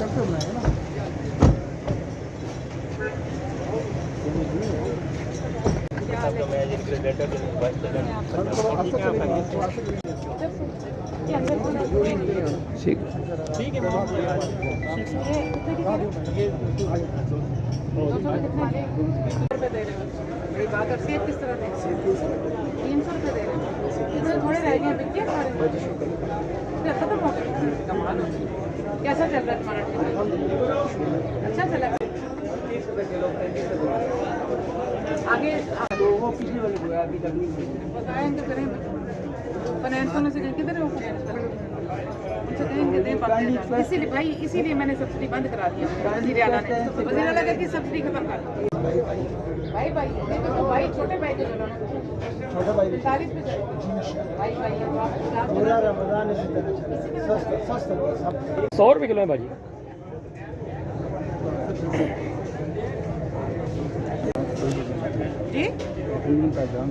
ठीक है मेरी बात और सेब किस तरह दें? 300 रुपये दे रहे हैं, इतने थोड़े रह गए बिकते खत्म हो गए। कमाल हो गई। कैसा चल रहा है तुम्हारा ट्रिप? अच्छा चल रहा है। 30 रुपये किलो आगे वो पिछली वाली अभी तक नहीं बताएं तो करें। फाइनेंस होने से किधर है वो उनसे कहेंगे दें। इसीलिए भाई इसीलिए मैंने सब्सिडी बंद करा दिया। वज़ीर आला ने वज़ीर आला कहती सब्सिडी खत्म कर दी। भाई भाई देखो तो भाई छोटे भाई के चलो ना, छोटे भाई 40 पे चलो भाई भाई पूरा रमजान सस्ता 100 रुपये किलो है भाजी। जी का जाम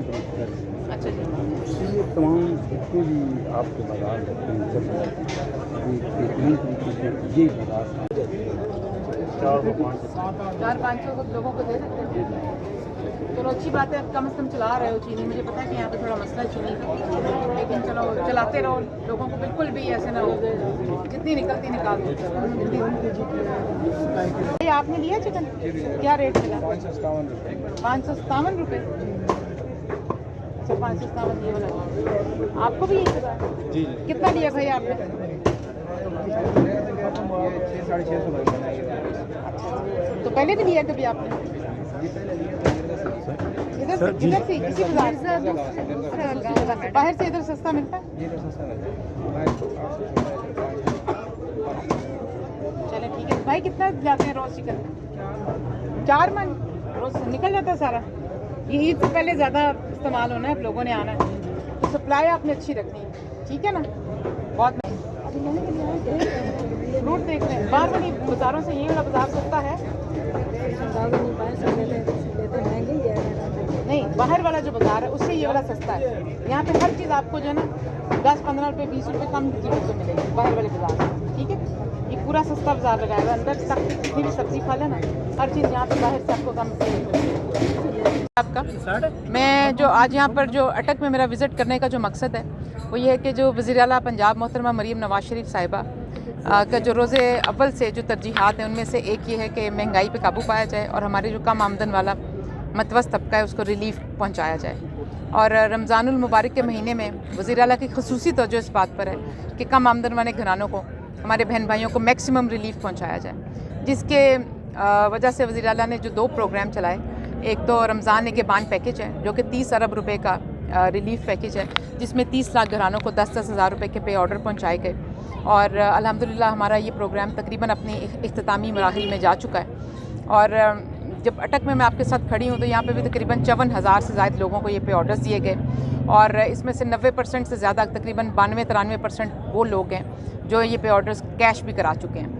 अच्छा जी ये तमाम जितने भी आपके बाजार लगते हैं सब बेहतरीन तरीके से ये बाजार 400-500 लोगों को दे देते हैं। चलो अच्छी बात है, आप कम से कम चला रहे हो चीनी। मुझे पता है कि यहाँ पे थोड़ा मसला है चीनी का, लेकिन चलो चलाते रहो। लोगों को बिल्कुल भी ऐसे ना हो जितनी निकलती निकाल दो। ये आपने लिया चिकन क्या रेट मिला? 557 रुपये। अच्छा 557 ये वाला आपको भी यही पता? जी कितना लिया भाई आपने? 600-650 अच्छा तो पहले भी लिया कभी आपने? इधर से इसी बाजार से बाहर से इधर सस्ता मिलता है। चले ठीक है भाई। कितना जाते हैं रोज चिकन? 4 मन रोज निकल जाता है सारा। ये ईद से पहले ज़्यादा इस्तेमाल होना है, आप लोगों ने आना है तो सप्लाई आपने अच्छी रखनी है, ठीक है ना? बहुत फ्रूट देख रहे हैं बाहर वाली बाज़ारों से, ये वाला बाज़ार सस्ता है नहीं, बाहर वाला जो बाज़ार है उससे ये वाला सस्ता है। यहाँ पे हर चीज़ आपको जो है ना 10-15 रुपये 20 रुपये कम कीमत पे मिलेगी बाहर वाले बाज़ार में, ठीक है? ये पूरा सस्ता बाज़ार लगाया हुआ है। अंदर तक जितनी भी सब्ज़ी खा लेना हर चीज़ यहाँ पे बाहर से आपको कम। आपका मैं जो आज यहाँ पर जो अटक में मेरा विज़िट करने का जो मकसद है वो ये है कि जो वज़ीर आला पंजाब मोहतरमा मरीम नवाज़ शरीफ साहिबा का जो रोज़े अव्वल से जो तरजीहात हैं उनमें से एक ये है कि महंगाई पे काबू पाया जाए और हमारे जो कम आमदन वाला मतवस्त तबका है उसको रिलीफ पहुँचाया जाए। और रमज़ानुल मुबारक के महीने में वज़ीर आला की ख़ुसूसी तवज्जो इस बात पर है कि कम आमदन वाले घरानों को, हमारे बहन भाइयों को मैक्सिमम रिलीफ पहुँचाया जाए, जिसके वजह से वज़ीर आला ने जो 2 प्रोग्राम चलाए। एक तो रमज़ान एक बान पैकेज है जो कि 30 अरब रुपए का रिलीफ पैकेज है, जिसमें 30 लाख घरानों को 10-10 हज़ार रुपये के पे ऑर्डर पहुँचाए गए। और अल्हम्दुलिल्लाह हमारा ये प्रोग्राम तकरीबन अपनी इख्तितामी मराहिल में जा चुका है। और जब अटक में मैं आपके साथ खड़ी हूँ तो यहाँ पे भी तकरीबन 54,000 से ज़्यादा लोगों को ये पे ऑर्डर्स दिए गए और इसमें से 90% से ज़्यादा तकरीबन 92-93% वो लोग हैं जो ये पे ऑर्डर्स कैश भी करा चुके हैं।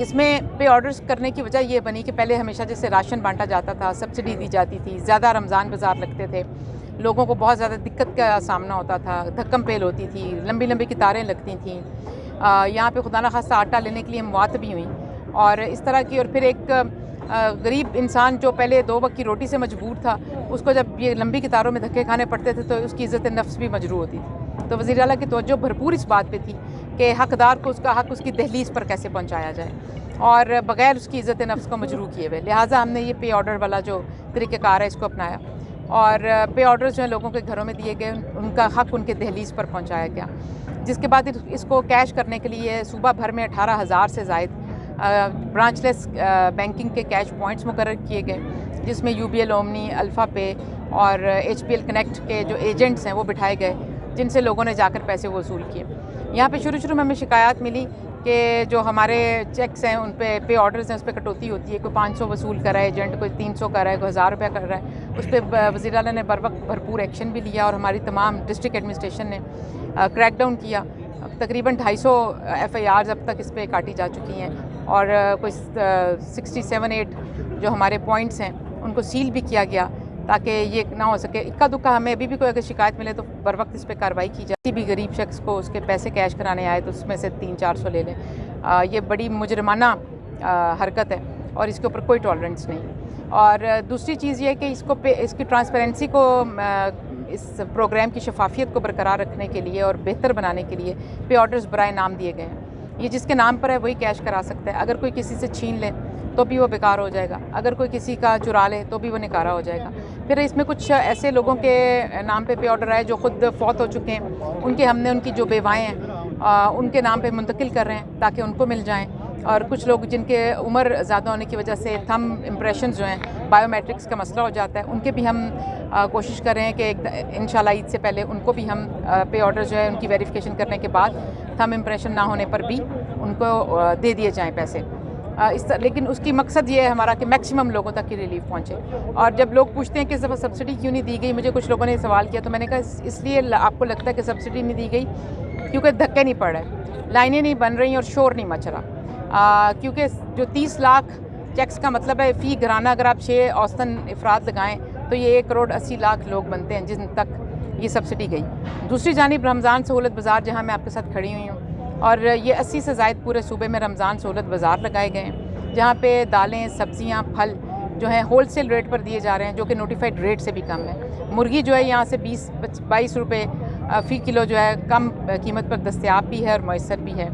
इसमें पे ऑर्डर्स करने की वजह ये बनी कि पहले हमेशा जैसे राशन बांटा जाता था, सब्सिडी दी जाती थी, ज़्यादा रमज़ान बाज़ार लगते थे, लोगों को बहुत ज़्यादा दिक्कत का सामना होता था, धक्कम पेल होती थी, लंबी लंबी कतारें लगती थीं। यहाँ पे खुदा न खास्ता आटा लेने के लिए मौत भी हुई और इस तरह की। और फिर एक गरीब इंसान जो पहले 2 वक्त की रोटी से मजबूर था, उसको जब ये लंबी कतारों में धक्के खाने पड़ते थे तो उसकी इज़्ज़त नफ्स भी मजरूह होती थी। तो वज़ीर आला की तवज्जो भरपूर इस बात पे थी कि हकदार को उसका हक उसकी दहलीज पर कैसे पहुँचाया जाए और बग़ैर उसकी इज़्ज़त नफ्स को मजरूह किए हुए। लिहाजा हमने ये पे ऑर्डर वाला जो तरीक़ेकार है इसको अपनाया और पे ऑर्डर्स जो है लोगों के घरों में दिए गए, उनका हक उनके दहलीज पर पहुँचाया गया। जिसके बाद इसको कैश करने के लिए सूबा भर में 18,000 से ज़ायद ब्रांचलेस बैंकिंग के कैश पॉइंट्स मुकर्रर किए गए, जिसमें UBL ओमनी, अल्फ़ा पे और HPL कनेक्ट के जो एजेंट्स हैं वो बिठाए गए, जिनसे लोगों ने जाकर पैसे वसूल किए। यहाँ पे शुरू में हमें शिकायत मिली कि जो हमारे चेक्स हैं उन पे ऑर्डर्स हैं उस पर कटौती होती है, कोई 500 वसूल कर रहा है एजेंट, कोई 300 कर रहा है, कोई 1000 रुपया कर रहा है। उस पर वज़ीर आला ने बर वक्त भरपूर एक्शन भी लिया और हमारी तमाम डिस्ट्रिक्ट एडमिनिस्ट्रेशन ने क्रैकडाउन किया। तकरीबन 250 FIRs अब तक इस पर काटी जा चुकी हैं और कोई 67-8 जो हमारे पॉइंट्स हैं उनको सील भी किया गया ताकि ये ना हो सके इक्का दुक्का हमें अभी भी कोई अगर शिकायत मिले तो बर वक्त इस पर कार्रवाई की जाए। किसी भी गरीब शख्स को उसके पैसे कैश कराने आए तो उसमें से 300-400 ले लें। ये बड़ी मुजरमाना हरकत है और इसके ऊपर कोई टॉलरेंस नहीं। और दूसरी चीज़ ये है कि इसकी ट्रांसपेरेंसी को इस प्रोग्राम की शफाफियत को बरकरार रखने के लिए और बेहतर बनाने के लिए पे ऑर्डर्स बराए नाम दिए गए हैं। ये जिसके नाम पर है वही कैश करा सकता है। अगर कोई किसी से छीन ले तो भी वो बेकार हो जाएगा, अगर कोई किसी का चुरा ले तो भी वो निकारा हो जाएगा। फिर इसमें कुछ ऐसे लोगों के नाम पे ऑर्डर आए जो खुद फौत हो चुके हैं, हमने उनकी जो बेवाएँ हैं उनके नाम पे मुंतकिल कर रहे हैं ताकि उनको मिल जाएँ। और कुछ लोग जिनके उम्र ज़्यादा होने की वजह से थंब इम्प्रेशंस जो हैं, बायोमेट्रिक्स का मसला हो जाता है, उनके भी हम कोशिश कर रहे हैं कि इंशाल्लाह ईद से पहले उनको भी हम पे ऑर्डर जो है उनकी वेरिफिकेशन करने के बाद थंब इम्प्रेशन ना होने पर भी उनको दे दिए जाएँ पैसे। लेकिन उसकी मकसद ये है हमारा कि मैक्सिमम लोगों तक की रिलीफ पहुंचे। और जब लोग पूछते हैं कि इस दफ़ा सब्सिडी क्यों नहीं दी गई, मुझे कुछ लोगों ने सवाल किया तो मैंने कहा इसलिए आपको लगता है कि सब्सिडी नहीं दी गई क्योंकि धक्के नहीं पड़ रहे, लाइनें नहीं बन रही और शोर नहीं मच रहा। क्योंकि जो 30 लाख चेक्स का मतलब है फ़ी घराना अगर आप 6 औसतन अफराद लगाएँ तो ये 1 करोड़ 80 लाख लोग बनते हैं जिन तक ये सब्सिडी गई। दूसरी जानिब रमज़ान सहूलत बाज़ार जहाँ मैं आपके साथ खड़ी हुई हूँ और ये 80 से ज़ायद पूरे सूबे में रमज़ान सहूलत बाज़ार लगाए गए हैं जहाँ पे दालें, सब्ज़ियाँ, फल जो हैं होलसेल रेट पर दिए जा रहे हैं जो कि नोटिफाइड रेट से भी कम है। मुर्गी जो है यहाँ से 20-22 रुपये फ़ी किलो जो है कम कीमत पर दस्तयाब भी है और मैसर भी है।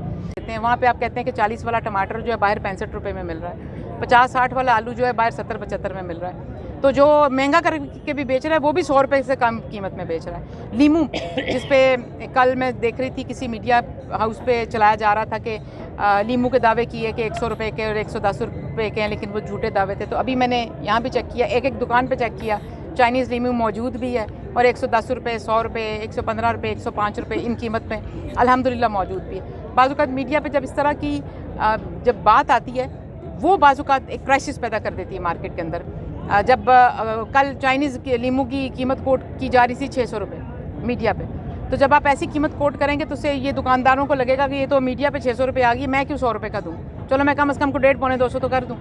वहाँ पे आप कहते हैं कि 40 वाला टमाटर जो है बाहर 65 रुपये में मिल रहा है, 50-60 वाला आलू जो है बाहर 70-75 में मिल रहा है। तो जो महंगा करके भी बेच रहा है वो भी 100 रुपये से कम कीमत में बेच रहा है। लीमू जिस पे कल मैं देख रही थी किसी मीडिया हाउस पे चलाया जा रहा था कि लीमू के दावे किए कि 100 रुपये के और 110 रुपये के हैं, लेकिन वो झूठे दावे थे। तो अभी मैंने यहाँ भी चेक किया, एक दुकान पे चेक किया, चाइनीज़ लीमू मौजूद भी है और 110 रुपये, 100 रुपये, 115 रुपये, 105 रुपये इन कीमत में अल्हम्दुलिल्लाह मौजूद भी है। बाज़ मीडिया पे जब इस तरह की जब बात आती है वो बाज़ एक क्राइसिस पैदा कर देती है मार्केट के अंदर। जब कल चाइनीज़ लीमू की कीमत कोट की जा रही थी 600 रुपये मीडिया पे, तो जब आप ऐसी कीमत कोट करेंगे तो उससे ये दुकानदारों को लगेगा कि ये तो मीडिया पे 600 रुपये आ गई, मैं क्यों 100 रुपये का दूँ, चलो मैं कम से कम को 150-200 तो कर दूँ।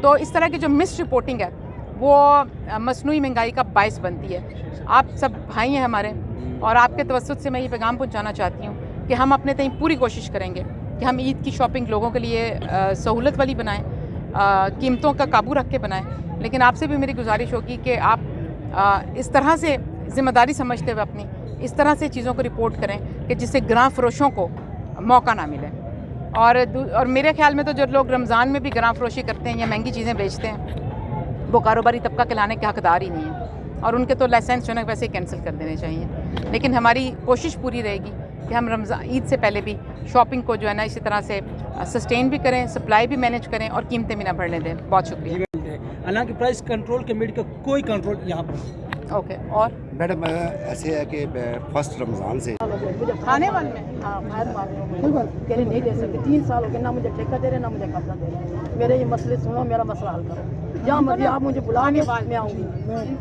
तो इस तरह की जो मिस रिपोर्टिंग है वो मसनूई महंगाई का बायस बनती है। आप सब भाई हैं हमारे और आपके तवस्सुत से मैं ये पैगाम पहुँचाना चाहती हूँ कि हम अपने तय पूरी कोशिश करेंगे कि हम ईद की शॉपिंग लोगों के लिए सहूलत वाली बनाएँ, कीमतों का काबू रख के बनाएँ। लेकिन आपसे भी मेरी गुजारिश होगी कि आप इस तरह से ज़िम्मेदारी समझते हुए अपनी इस तरह से चीज़ों को रिपोर्ट करें कि जिससे ग्रां फरोशों को मौका ना मिले। और मेरे ख्याल में तो जो लोग रमज़ान में भी ग्रां फरोशी करते हैं या महंगी चीज़ें बेचते हैं वो कारोबारी तबका कहलाने के हकदार ही नहीं है और उनके तो लाइसेंस जो है वैसे ही कैंसिल कर देने चाहिए। लेकिन हमारी कोशिश पूरी रहेगी कि हम रमज़ान ईद से पहले भी शॉपिंग को जो है ना इसी तरह से सस्टेन भी करें, सप्लाई भी मैनेज करें और कीमतें भी ना बढ़ने दें। बहुत शुक्रिया। हालांकि प्राइस कंट्रोल कमेटी का कोई कंट्रोल यहाँ पर ओके। और मैडम ऐसे है कि फर्स्ट रमज़ान से खाने वाले में कहने नहीं दे सकते। 3 साल हो गए, ना मुझे ठेका दे रहे ना मुझे कब्जा दे रहे। मेरे ये मसले सुनो, मेरा मसला हल करो। जहाँ मर्जी आप मुझे बुलाएंगे मैं आऊँगी।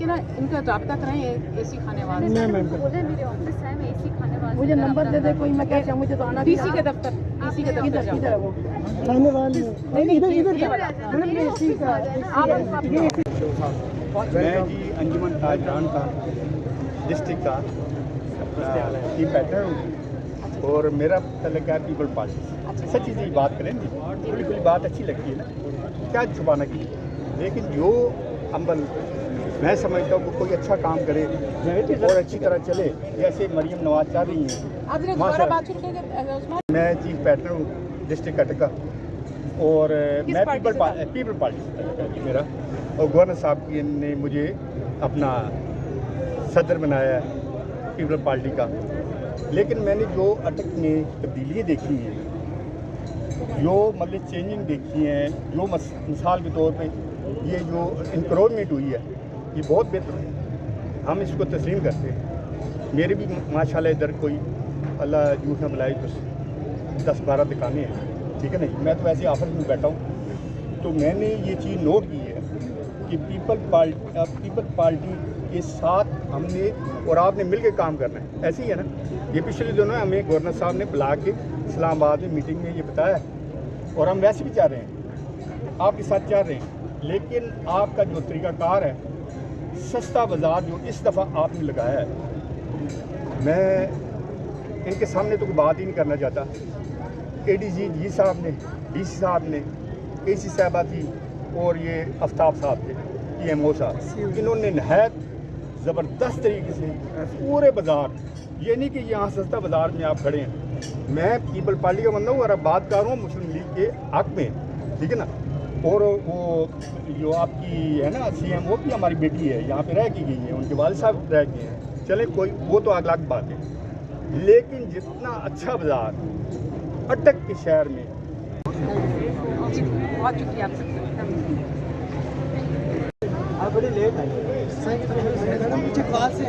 इनका राब्ता करें एसी खाने वाले मुझे नंबर दे दे कोई, मैं कैसे मुझे तो आना डीसी के दफ्तर, डीसी के दफ्तर जाओ। इधर है वो खाने वाले नहीं मैं जी अंजुमन ताजरान का डिस्ट्रिक्ट का टीम पैटर्न हूँ और मेरा तल्लुक है पीपल पार्टी। सच्ची सी बात करें थोड़ी थोड़ी बात अच्छी लगती है ना, क्या छुपाना की। लेकिन जो अम्बल मैं समझता हूँ कि कोई अच्छा काम करे और अच्छी तरह चले, जैसे मरियम नवाज चाह रही हैं माशाल्लाह। मैं चीफ पैटर्न हूँ डिस्ट्रिक्ट कटक का और मैं पीपल पार्टी मेरा, और गवर्नर साहब की ने मुझे अपना सदर बनाया है पीपल पार्टी का। लेकिन मैंने जो अटक में तब्दीलियाँ देखी हैं, जो मतलब चेंजिंग देखी हैं, जो मिसाल के तौर पे ये जो इंक्रोचमेंट हुई है ये बहुत बेहतर है, हम इसको तस्लीम करते हैं। मेरे भी माशाल्लाह इधर कोई अल्लाह झूठ ना बुलाए तो 10-12 दुकानें हैं, ठीक है नहीं, मैं तो वैसे ऑफिस में बैठा हूँ। तो मैंने ये चीज़ नोट की है कि पीपल पार्टी के साथ हमने और आपने मिल के काम करना है। ऐसे ही है ना, ये पिछले दिनों हमें गवर्नर साहब ने बुला के इस्लामाबाद में मीटिंग में ये बताया और हम वैसे भी चाह रहे हैं, आपके साथ चाह रहे हैं। लेकिन आपका जो तरीक़ाकार है, सस्ता बाज़ार जो इस दफ़ा आपने लगाया है, मैं इनके सामने तो कोई बात ही नहीं करना चाहता एडीजी जी साहब ने, डीसी साहब ने, एसी साहबा थी और ये आफ्ताब साहब थे, पीएमओ साहब, इन्होंने नहायत ज़बरदस्त तरीके से पूरे बाज़ार, ये नहीं कि यहाँ सस्ता बाज़ार में आप खड़े हैं, मैं पीपल पार्टी का बंदा हूँ और अब बात कर रहा हूँ मुस्लिम लीग के हक में, ठीक है ना। और वो जो आपकी है ना CM, वो भी हमारी बेटी है, यहाँ पे रह की गई है, उनके वालिद साहब रह गए हैं, चले कोई वो तो अलग बात है, लेकिन जितना अच्छा बाज़ार अटक के शहर में। बहुत शुक्रिया आप सबका। आप बड़ी लेट आई। मुझे बाहर से